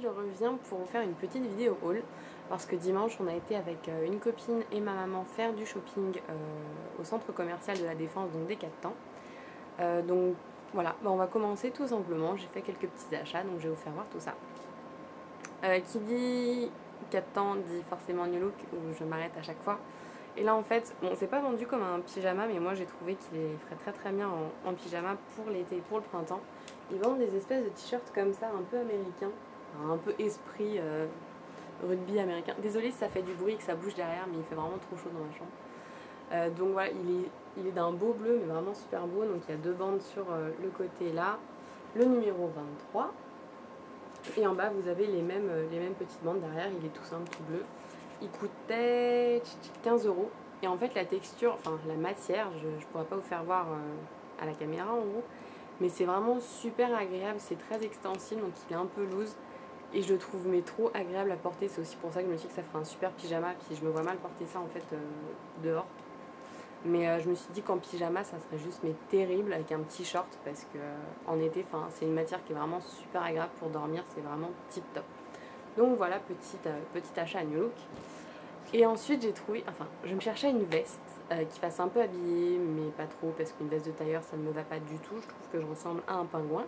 je reviens pour vous faire une petite vidéo haul parce que dimanche on a été avec une copine et ma maman faire du shopping au centre commercial de la Défense, donc des 4 temps. Donc voilà, on va commencer tout simplement. J'ai fait quelques petits achats, donc je vais vous faire voir tout ça. Qui dit 4 temps dit forcément New Look, où je m'arrête à chaque fois. Et là en fait, bon, c'est pas vendu comme un pyjama, mais moi j'ai trouvé qu'il ferait très bien en pyjama pour l'été, pour le printemps. Ils vendent des espèces de t-shirts comme ça, un peu américains, un peu esprit rugby américain. Désolée si ça fait du bruit et que ça bouge derrière, mais il fait vraiment trop chaud dans ma chambre. Donc voilà, il est d'un beau bleu, mais vraiment super beau. Donc il y a 2 bandes sur le côté là, le numéro 23. Et en bas, vous avez les mêmes petites bandes derrière. Il est tout simple, tout bleu. Il coûtait 15 €. Et en fait, la texture, enfin la matière, je ne pourrais pas vous faire voir à la caméra en gros. Mais c'est vraiment super agréable. C'est très extensible, donc il est un peu loose. Et je le trouve mais trop agréable à porter. C'est aussi pour ça que je me suis dit que ça ferait un super pyjama. Puis je me vois mal porter ça en fait dehors. Mais je me suis dit qu'en pyjama ça serait juste mais terrible avec un petit short parce que en été, c'est une matière qui est vraiment super agréable pour dormir, c'est vraiment tip top. Donc voilà, petit achat à New Look. Et ensuite j'ai trouvé, je me cherchais une veste qui fasse un peu habillée mais pas trop parce qu'une veste de tailleur ça ne me va pas du tout, je trouve que je ressemble à un pingouin.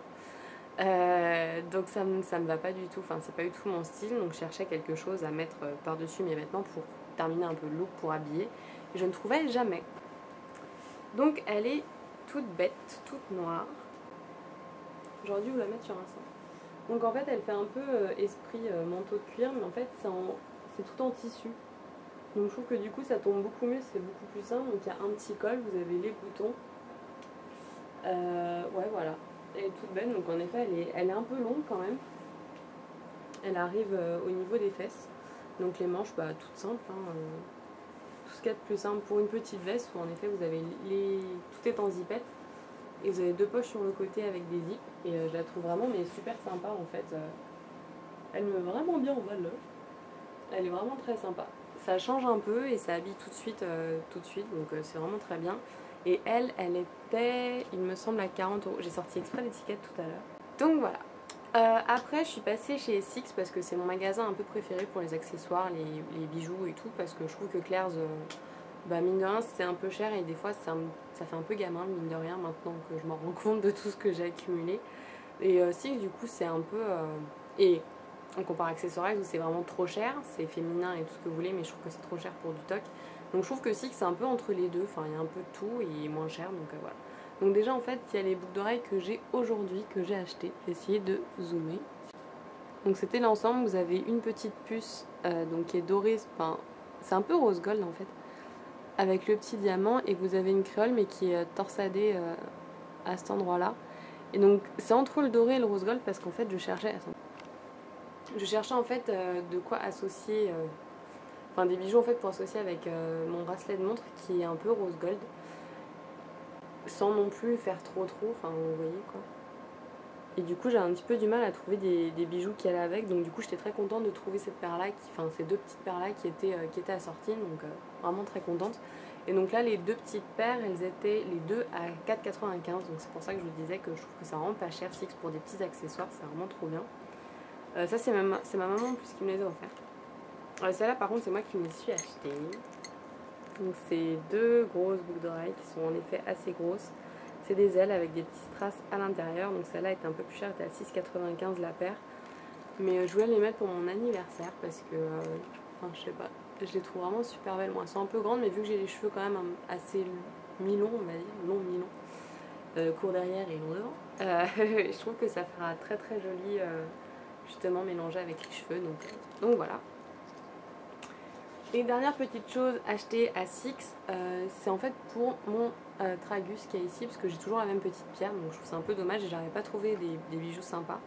Donc ça me va pas du tout, c'est pas du tout mon style, donc je cherchais quelque chose à mettre par-dessus mes vêtements pour terminer un peu le look pour habiller. Et je ne trouvais jamais. Donc elle est toute bête, toute noire. J'aurais dû vous la mettre sur un sein. Donc en fait elle fait un peu esprit manteau de cuir, mais en fait c'est tout en tissu. Donc je trouve que du coup ça tombe beaucoup mieux, c'est beaucoup plus simple. Donc il y a un petit col, vous avez les boutons. Ouais voilà, elle est toute belle, donc en effet elle est un peu longue quand même. Elle arrive au niveau des fesses. Donc les manches, toutes simples. Tout ce qu'il y a de plus simple pour une petite veste où en effet vous avez tout est en zipette. Et vous avez 2 poches sur le côté avec des zips. Et je la trouve vraiment mais super sympa en fait. Elle me met vraiment bien en valeur. Elle est vraiment très sympa. Ça change un peu et ça habille tout de suite. Donc c'est vraiment très bien. Et elle était, il me semble, à 40 €. J'ai sorti exprès l'étiquette tout à l'heure. Donc voilà. Après je suis passée chez Six parce que c'est mon magasin un peu préféré pour les accessoires, les bijoux et tout. Parce que je trouve que Claire's... mine de rien c'est un peu cher et des fois ça fait un peu gamin mine de rien maintenant que je m'en rends compte de tout ce que j'ai accumulé. Et Six du coup c'est un peu et on compare accessoires où c'est vraiment trop cher, c'est féminin et tout ce que vous voulez, mais je trouve que c'est trop cher pour du toc. Donc je trouve que Six c'est un peu entre les deux, il y a un peu de tout et moins cher, donc voilà. Donc déjà en fait il y a les boucles d'oreilles que j'ai aujourd'hui, que j'ai acheté. J'ai essayé de zoomer. Donc c'était l'ensemble, vous avez une petite puce donc qui est dorée, c'est un peu rose gold en fait, avec le petit diamant, et vous avez une créole mais qui est torsadée à cet endroit là. Et donc c'est entre le doré et le rose gold parce qu'en fait je cherchais en fait de quoi associer des bijoux en fait pour associer avec mon bracelet de montre qui est un peu rose gold sans non plus faire trop vous voyez quoi. Et du coup j'ai un petit peu du mal à trouver des bijoux qui allaient avec, donc du coup j'étais très contente de trouver cette paire là, ces 2 petites paires là qui étaient assorties, donc vraiment très contente. Et donc là les 2 petites paires elles étaient les 2 à 4,95 €, donc c'est pour ça que je vous disais que je trouve que c'est vraiment pas cher. Six pour des petits accessoires c'est vraiment trop bien. Ça c'est ma maman en plus qui me les a offerts. Celle-là par contre c'est moi qui me les suis achetées. Donc c'est 2 grosses boucles d'oreilles qui sont en effet assez grosses. C'est des ailes avec des petits strass à l'intérieur. Donc celle-là était un peu plus chère, elle était à 6,95 € la paire. Mais je voulais les mettre pour mon anniversaire parce que, je sais pas, je les trouve vraiment super belles. Moi, elles sont un peu grandes, mais vu que j'ai les cheveux quand même assez mi-longs, on va dire, long mi-long, court derrière et long devant, je trouve que ça fera très très joli, justement mélangé avec les cheveux. Donc voilà. Et dernière petite chose achetée à Six, c'est en fait pour mon tragus qui est ici, parce que j'ai toujours la même petite pierre, donc je trouve ça un peu dommage et j'arrive pas à trouver des bijoux sympas.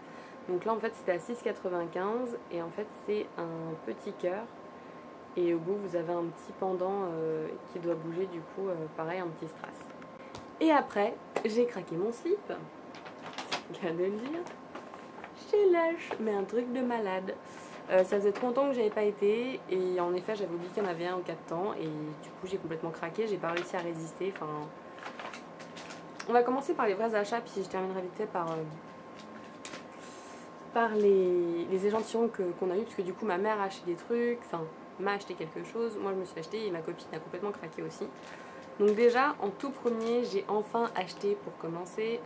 Donc là en fait c'était à 6,95 € et en fait c'est un petit cœur et au bout vous avez un petit pendant qui doit bouger, du coup pareil un petit strass. Et après j'ai craqué mon slip, c'est le cas de le dire, j'ai lâche, mais un truc de malade. Ça faisait trop longtemps que j'avais pas été et en effet j'avais oublié qu'il y en avait un aux 4 temps et du coup j'ai complètement craqué, j'ai pas réussi à résister. On va commencer par les vrais achats puis je terminerai vite fait par par les échantillons qu'on a eu, parce que du coup ma mère a acheté des trucs, enfin m'a acheté quelque chose, moi je me suis acheté et ma copine a complètement craqué aussi. Donc déjà en tout premier j'ai enfin acheté pour commencer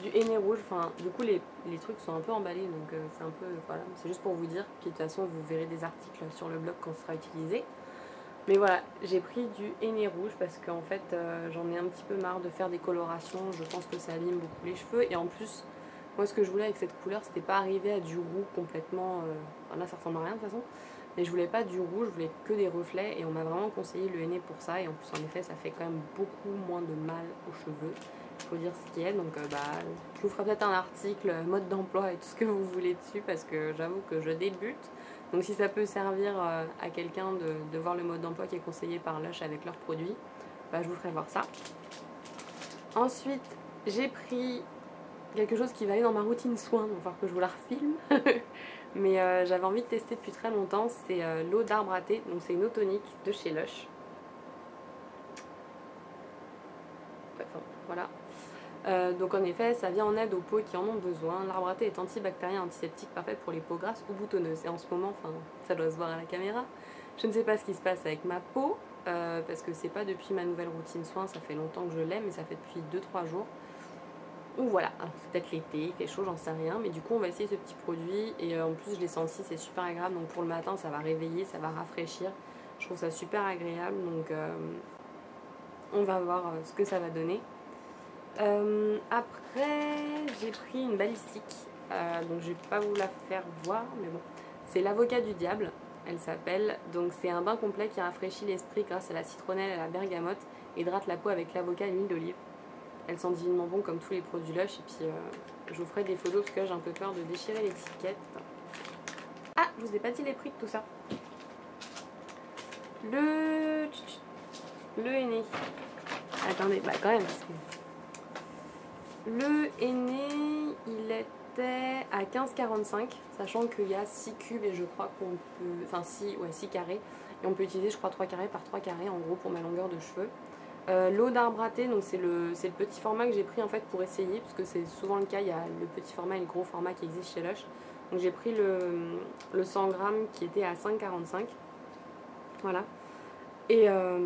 du henné rouge, enfin du coup les trucs sont un peu emballés donc c'est un peu, voilà, c'est juste pour vous dire, puis de toute façon vous verrez des articles sur le blog quand ce sera utilisé. Mais voilà, j'ai pris du henné rouge parce qu'en fait j'en ai un petit peu marre de faire des colorations, je pense que ça abîme beaucoup les cheveux et en plus moi ce que je voulais avec cette couleur c'était pas arriver à du roux complètement, enfin, là ça ressemble à rien de toute façon, mais je voulais pas du rouge, je voulais que des reflets et on m'a vraiment conseillé le henné pour ça et en plus en effet ça fait quand même beaucoup moins de mal aux cheveux, il faut dire ce qui est, donc je vous ferai peut-être un article mode d'emploi et tout ce que vous voulez dessus parce que j'avoue que je débute. Donc si ça peut servir à quelqu'un de voir le mode d'emploi qui est conseillé par Lush avec leurs produits, bah, je vous ferai voir ça. Ensuite, j'ai pris quelque chose qui va aller dans ma routine soin, donc il va falloir que je vous la refilme. Mais j'avais envie de tester depuis très longtemps, c'est l'eau d'arbre à thé, donc c'est une eau tonique de chez Lush. Enfin, voilà. Donc en effet, ça vient en aide aux peaux qui en ont besoin. L'arbre à thé est antibactérien, antiseptique, parfait pour les peaux grasses ou boutonneuses. Et en ce moment, enfin, ça doit se voir à la caméra, je ne sais pas ce qui se passe avec ma peau, parce que c'est pas depuis ma nouvelle routine soin, ça fait longtemps que je l'aime, mais ça fait depuis 2-3 jours. Ou voilà, alors c'est peut-être l'été, il fait chaud, j'en sais rien, mais du coup on va essayer ce petit produit, et en plus je l'ai senti, c'est super agréable, donc pour le matin ça va réveiller, ça va rafraîchir, je trouve ça super agréable, donc on va voir ce que ça va donner. Après j'ai pris une balistique, donc je vais pas vous la faire voir, mais bon, c'est l'avocat du diable, elle s'appelle, donc c'est un bain complet qui rafraîchit l'esprit grâce à la citronnelle et à la bergamote, hydrate la peau avec l'avocat et l'huile d'olive. Elle sent divinement bon comme tous les produits Lush, et puis je vous ferai des photos parce que là j'ai un peu peur de déchirer l'étiquette. Ah, je vous ai pas dit les prix de tout ça. Le henné. Attendez, bah quand même. Le henné, il était à 15,45, sachant qu'il y a 6 cubes et je crois qu'on peut. Enfin, 6 carrés. Et on peut utiliser, je crois, 3 carrés par 3 carrés en gros pour ma longueur de cheveux. L'eau d'arbre à thé, donc c'est le petit format que j'ai pris en fait pour essayer, parce que c'est souvent le cas, il y a le petit format et le gros format qui existe chez Lush. Donc j'ai pris le 100 grammes qui était à 5,45. Voilà. Et ah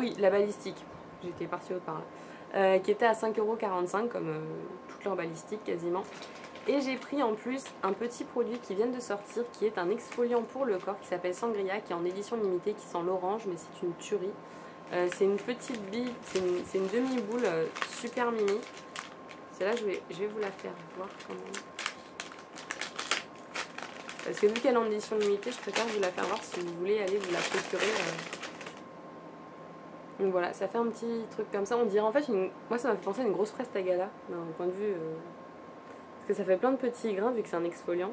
oui, la balistique, j'étais partie autre part là. Qui était à 5,45 € comme toutes leurs balistiques quasiment. Et j'ai pris en plus un petit produit qui vient de sortir, qui est un exfoliant pour le corps qui s'appelle Sangria, qui est en édition limitée, qui sent l'orange, mais c'est une tuerie. C'est une petite bille, c'est une demi-boule super mini. Celle-là, je vais vous la faire voir quand même. Parce que vu qu'elle est en édition limitée, je préfère vous la faire voir si vous voulez aller vous la procurer. Donc voilà, ça fait un petit truc comme ça. On dirait en fait, moi ça m'a fait penser à une grosse fraise Tagala, d'un point de vue... Parce que ça fait plein de petits grains vu que c'est un exfoliant.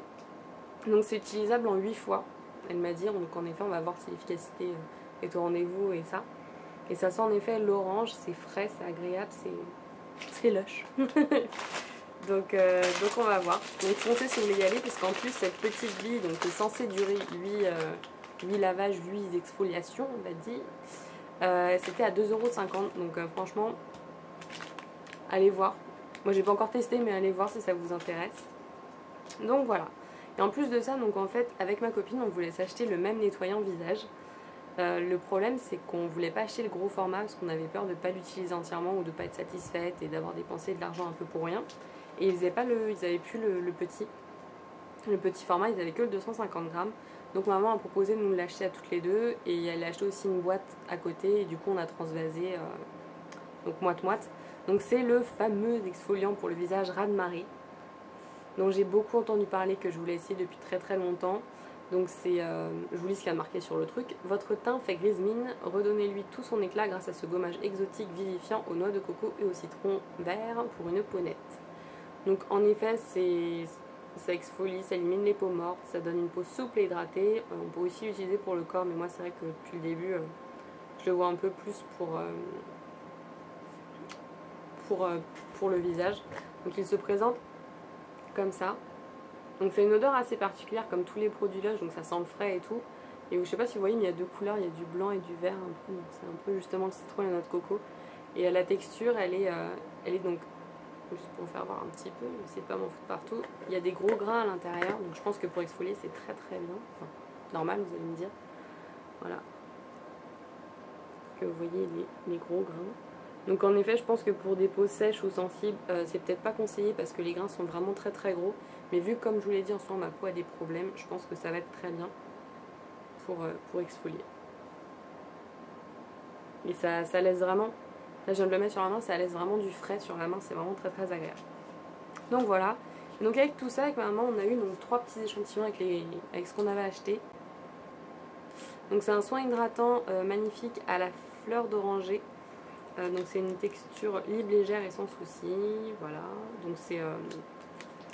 Donc c'est utilisable en 8 fois, elle m'a dit. Donc en effet on va voir si l'efficacité est au rendez-vous et ça. Et ça sent en effet l'orange, c'est frais, c'est agréable, c'est Lush. donc on va voir. Donc foncez si vous voulez y aller, parce qu'en plus cette petite bille donc, est censée durer 8 lavages, 8 exfoliations on va dire. C'était à 2,50 €. Donc franchement, allez voir. Moi j'ai pas encore testé, mais allez voir si ça vous intéresse. Donc voilà. Et en plus de ça, donc en fait, avec ma copine, on voulait s'acheter le même nettoyant visage. Le problème, c'est qu'on voulait pas acheter le gros format parce qu'on avait peur de pas l'utiliser entièrement ou de pas être satisfaite et d'avoir dépensé de l'argent un peu pour rien. Et ils avaient plus le petit. Le petit format, ils avaient que le 250 grammes. Donc maman a proposé de nous l'acheter à toutes les deux et elle a acheté aussi une boîte à côté et du coup on a transvasé, donc moite-moite. Donc c'est le fameux exfoliant pour le visage raz-de-marée. Donc j'ai beaucoup entendu parler, que je voulais essayer depuis très très longtemps. Donc c'est, je vous lis ce qu'il y a marqué sur le truc. Votre teint fait grise mine, redonnez-lui tout son éclat grâce à ce gommage exotique vivifiant aux noix de coco et au citron vert pour une peau nette. Donc en effet ça exfolie, ça élimine les peaux mortes, ça donne une peau souple et hydratée. On peut aussi l'utiliser pour le corps, mais moi c'est vrai que depuis le début je le vois un peu plus pour le visage. Donc il se présente comme ça. Donc c'est une odeur assez particulière comme tous les produits Lush, donc ça sent le frais et tout. Et je sais pas si vous voyez, mais il y a deux couleurs, il y a du blanc et du vert un peu. C'est un peu justement le citron et la noix de coco. Et la texture, elle est donc, juste pour vous faire voir un petit peu, c'est pas m'en foutre partout, il y a des gros grains à l'intérieur, donc je pense que pour exfolier c'est très très bien, enfin, normal vous allez me dire, voilà, que vous voyez les gros grains. Donc en effet je pense que pour des peaux sèches ou sensibles c'est peut-être pas conseillé parce que les grains sont vraiment très très gros, mais vu que comme je vous l'ai dit en ce moment ma peau a des problèmes, je pense que ça va être très bien pour exfolier. Et ça laisse vraiment, là je viens de le mettre sur la main, ça laisse vraiment du frais sur la main, c'est vraiment très très agréable. Donc voilà, donc avec tout ça, avec ma maman, on a eu donc 3 petits échantillons avec ce qu'on avait acheté. Donc c'est un soin hydratant magnifique à la fleur d'oranger. Donc c'est une texture libre, légère et sans souci. Voilà, donc c'est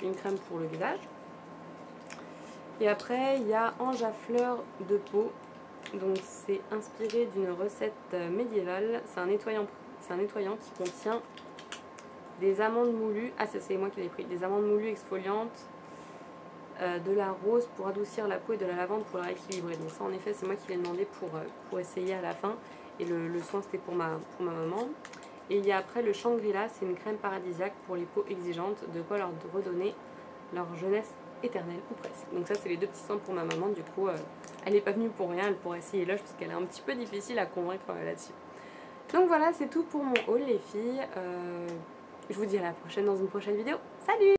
une crème pour le visage. Et après il y a Ange à fleur de peau. Donc c'est inspiré d'une recette médiévale. C'est un nettoyant qui contient des amandes moulues. Ah c'est moi qui l'ai pris. Des amandes moulues exfoliantes, de la rose pour adoucir la peau et de la lavande pour la rééquilibrer. Donc ça en effet c'est moi qui l'ai demandé pour essayer à la fin. Et le soin c'était pour ma maman. Et il y a après le Shangri-La, c'est une crème paradisiaque pour les peaux exigeantes, de quoi leur redonner leur jeunesse éternelle ou presque. Donc ça c'est les 2 petits soins pour ma maman, du coup elle n'est pas venue pour rien, elle pourrait essayer Lush parce qu'elle est un petit peu difficile à convaincre là-dessus. Donc voilà, c'est tout pour mon haul les filles, je vous dis à la prochaine dans une prochaine vidéo, salut!